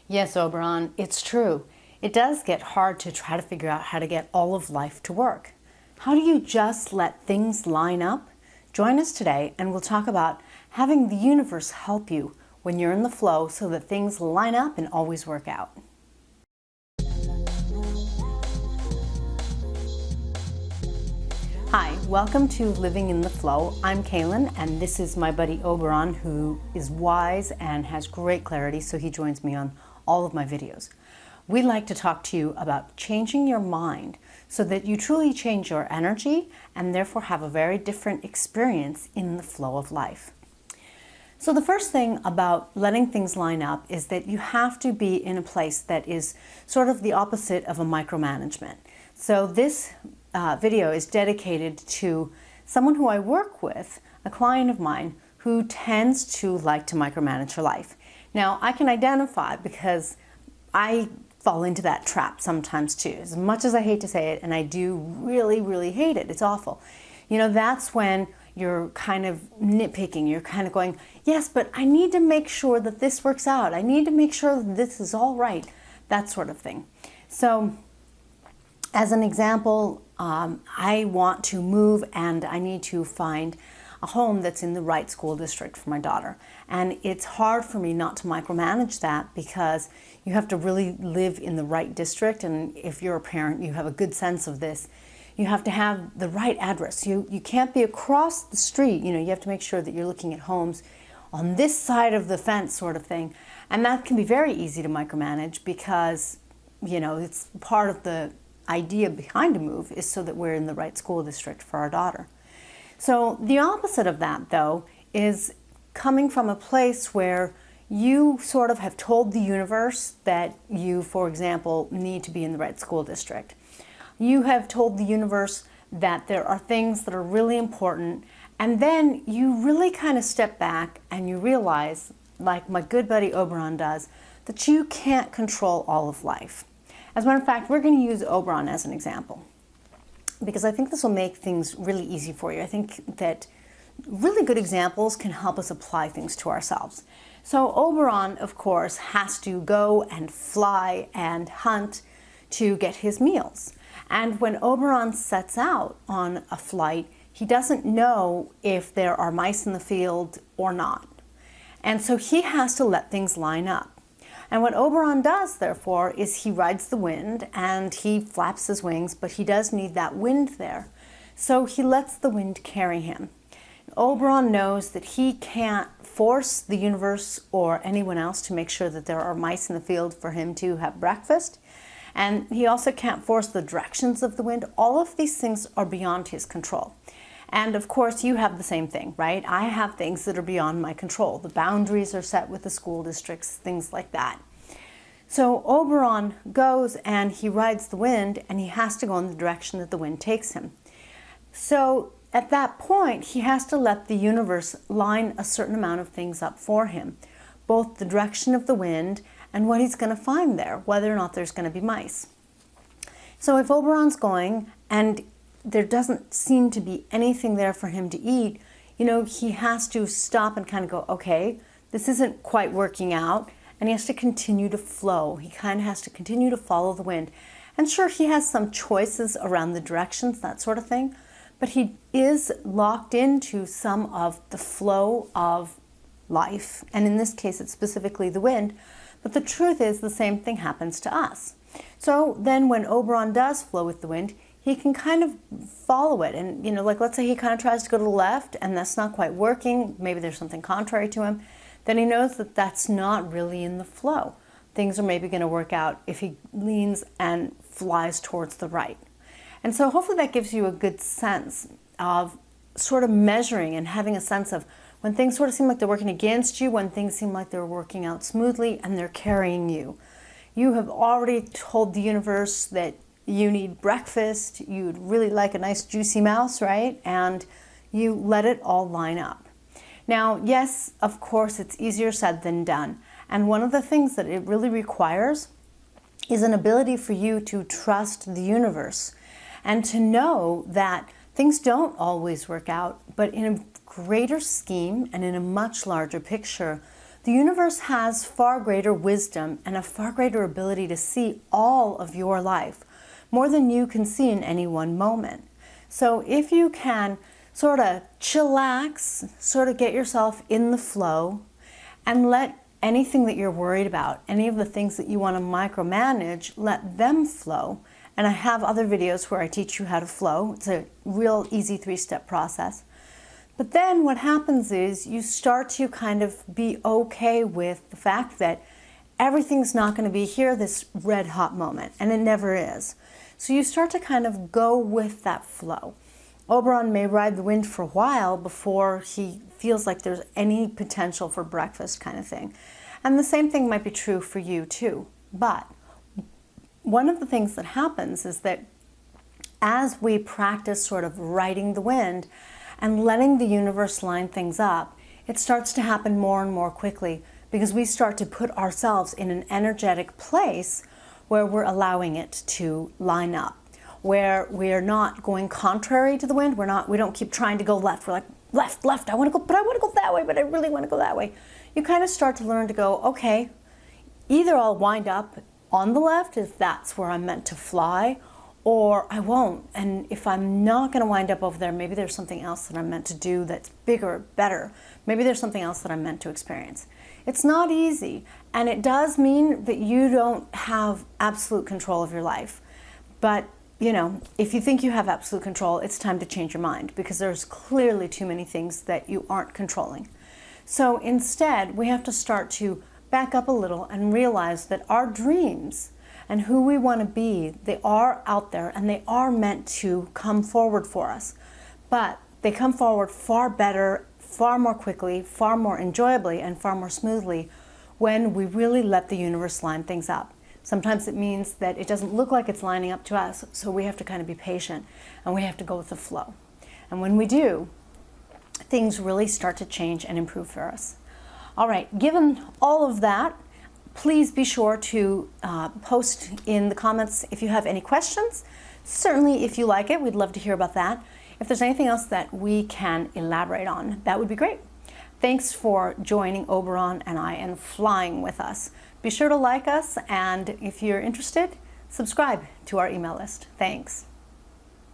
Yes, Oberon, it's true. It does get hard to try to figure out how to get all of life to work. How do you just let things line up? Join us today and we'll talk about having the universe help you when you're in the flow so that things line up and always work out. Hi, welcome to Living in the Flow. I'm Kalyn and this is my buddy Oberon, who is wise and has great clarity, so he joins me on all of my videos. We'd like to talk to you about changing your mind so that you truly change your energy and therefore have a very different experience in the flow of life. So the first thing about letting things line up is that you have to be in a place that is sort of the opposite of a micromanagement. So this video is dedicated to someone who I work with, a client of mine who tends to like to micromanage her life. Now, I can identify because I fall into that trap sometimes too. As much as I hate to say it, and I do really, really hate it, it's awful. You know, that's when you're kind of nitpicking, you're kind of going, yes, but I need to make sure that this works out. I need to make sure that this is all right, that sort of thing. So, as an example, I want to move and I need to find a home that's in the right school district for my daughter. And it's hard for me not to micromanage that because you have to really live in the right district. And if you're a parent, you have a good sense of this. You have to have the right address. You can't be across the street. You know, you have to make sure that you're looking at homes on this side of the fence sort of thing. And that can be very easy to micromanage because, you know, it's part of the idea behind a move is so that we're in the right school district for our daughter. So the opposite of that, though, is coming from a place where you sort of have told the universe that you, for example, need to be in the right school district. You have told the universe that there are things that are really important, and then you really kind of step back and you realize, like my good buddy Oberon does, that you can't control all of life. As a matter of fact, we're going to use Oberon as an example because I think this will make things really easy for you. I think that really good examples can help us apply things to ourselves. So Oberon, of course, has to go and fly and hunt to get his meals. And when Oberon sets out on a flight, he doesn't know if there are mice in the field or not. And so he has to let things line up. And what Oberon does, therefore, is he rides the wind and he flaps his wings, but he does need that wind there. So he lets the wind carry him. Oberon knows that he can't force the universe or anyone else to make sure that there are mice in the field for him to have breakfast. And he also can't force the directions of the wind. All of these things are beyond his control. And of course, you have the same thing, right? I have things that are beyond my control. The boundaries are set with the school districts, things like that. So Oberon goes and he rides the wind and he has to go in the direction that the wind takes him. So at that point, he has to let the universe line a certain amount of things up for him, both the direction of the wind and what he's going to find there, whether or not there's going to be mice. So if Oberon's going and there doesn't seem to be anything there for him to eat, you know, he has to stop and kind of go, okay, this isn't quite working out, and he has to continue to flow. He kind of has to continue to follow the wind. And sure, he has some choices around the directions, that sort of thing, but he is locked into some of the flow of life, and in this case, it's specifically the wind, but the truth is the same thing happens to us. So then when Oberon does flow with the wind, he can kind of follow it. And, you know, like let's say he kind of tries to go to the left and that's not quite working. Maybe there's something contrary to him. Then he knows that that's not really in the flow. Things are maybe going to work out if he leans and flies towards the right. And so hopefully that gives you a good sense of sort of measuring and having a sense of when things sort of seem like they're working against you, when things seem like they're working out smoothly and they're carrying you. You have already told the universe that you need breakfast, you'd really like a nice juicy mouse, right? And you let it all line up. Now, yes, of course, it's easier said than done. And one of the things that it really requires is an ability for you to trust the universe and to know that things don't always work out, but in a greater scheme and in a much larger picture, The universe has far greater wisdom and a far greater ability to see all of your life, more than you can see in any one moment. So if you can sort of chillax, sort of get yourself in the flow, and let anything that you're worried about, any of the things that you want to micromanage, let them flow. And I have other videos where I teach you how to flow. It's a real easy 3-step process. But then what happens is you start to kind of be okay with the fact that everything's not going to be here this red hot moment, and it never is. So you start to kind of go with that flow. Oberon may ride the wind for a while before he feels like there's any potential for breakfast kind of thing. And the same thing might be true for you too. But one of the things that happens is that as we practice sort of riding the wind and letting the universe line things up, it starts to happen more and more quickly because we start to put ourselves in an energetic place where we're allowing it to line up, where we're not going contrary to the wind. We don't keep trying to go left. We're like, left, I want to go, but I want to go that way, but I really want to go that way. You kind of start to learn to go, okay, either I'll wind up on the left if that's where I'm meant to fly, or I won't. And if I'm not going to wind up over there, maybe there's something else that I'm meant to do that's bigger, better. Maybe there's something else that I'm meant to experience. It's not easy, and it does mean that you don't have absolute control of your life. But, you know, if you think you have absolute control, it's time to change your mind, because there's clearly too many things that you aren't controlling. So instead, we have to start to back up a little and realize that our dreams and who we want to be, they are out there and they are meant to come forward for us. But they come forward far better, far more quickly, far more enjoyably, and far more smoothly when we really let the universe line things up. Sometimes it means that it doesn't look like it's lining up to us, so we have to kind of be patient and we have to go with the flow. And when we do, things really start to change and improve for us. All right, given all of that, please be sure to post in the comments if you have any questions. Certainly, if you like it, we'd love to hear about that. If there's anything else that we can elaborate on, that would be great. Thanks for joining Oberon and I and flying with us. Be sure to like us, and if you're interested, subscribe to our email list. Thanks.